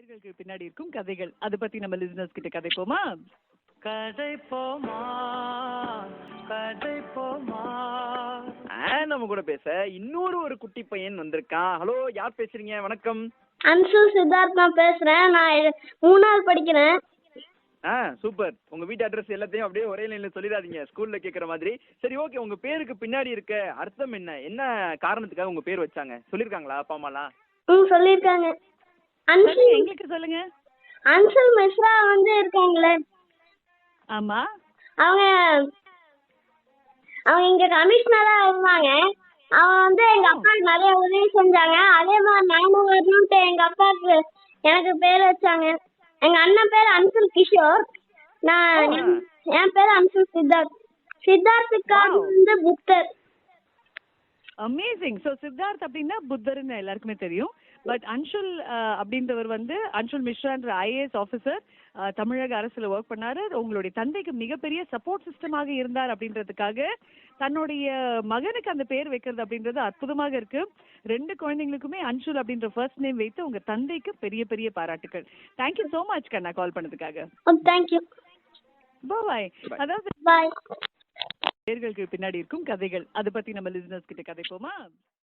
பேர்களுக்கு பின்னாடி இருக்கும் கதைகள் அதை பத்தி நம்ம லிசனர்ஸ் கிட்ட கதைப்போமா? கதை போமா கதை போமா. நம்ம கூட பேச ஒரு குட்டி பையன் வந்திருக்கான். ஹலோ, யார் பேசுறீங்க? வணக்கம். அன்சு சித்தார்த் நான் பேசுறேன். நான் 3ஆவது படிக்கிறேன். சூப்பர். உங்க வீட்டு அட்ரஸ் எல்லாத்தையும் அப்படியே ஒரே லைன்ல சொல்லிடாதீங்க, ஸ்கூல்ல கேக்குற மாதிரி. சரி, ஓகே. உங்க பேருக்கு பின்னாடி இருக்க அர்த்தம் என்ன? என்ன காரணத்துக்காக உங்க பேர் வச்சாங்க? சொல்லிருக்காங்களா அப்பா அம்மாலாம்? சொல்லிருக்காங்க. எங்களுக்கு சொல்லுங்க. அன்சல் மிஸ்ரா இருக்காங்களே, ஆமா, அவங்க அவங்க இங்க கமிஷனரா இருந்தாங்க. அவங்க எங்க அப்பாவுக்கு நிறைய உதவி செஞ்சாங்க. அதே மாதிரி நானும் வரணும்ட்டு எங்க அப்பாவுக்கு எனக்கு பேர் வச்சாங்க. எங்க அண்ணன் பேர் அன்சுல் கிஷோர், நான் என் பேர் அன்சுல் சித்தார்த். சித்தார்த்துக்காக புத்தர். அமேசிங். ஸோ சித்தார்த் அப்படின்னா புத்தர்னு எல்லாருக்குமே தெரியும். பட் அன்ஷுல் அப்படின்றவர் அன்ஷுல் மிஸ்ரான்ற ஐஏஎஸ் ஆஃபீஸர், தமிழக அரசுல ஒர்க் பண்ணாரு. உங்களுடைய தந்தைக்கு மிகப்பெரிய சப்போர்ட் சிஸ்டமாக இருந்தார் அப்படின்றதுக்காக தன்னுடைய மகனுக்கு அந்த பேர் வைக்கிறது அப்படின்றது அற்புதமாக இருக்கு. 2 குழந்தைங்களுக்குமே அன்ஷுல் அப்படின்ற ஃபர்ஸ்ட் நேம் வைத்து உங்க தந்தைக்கு பெரிய பெரிய பாராட்டுகள். தேங்க்யூ சோ மச் கண்ணா கால் பண்ணதுக்காக. தேங்க்யூ. பாய். அதாவது பாய். பேர்களுக்கு பின்னாடி இருக்கும் கதைகள் அதை பத்தி நம்ம லிசனர்ஸ் கிட்ட கதைப்போமா?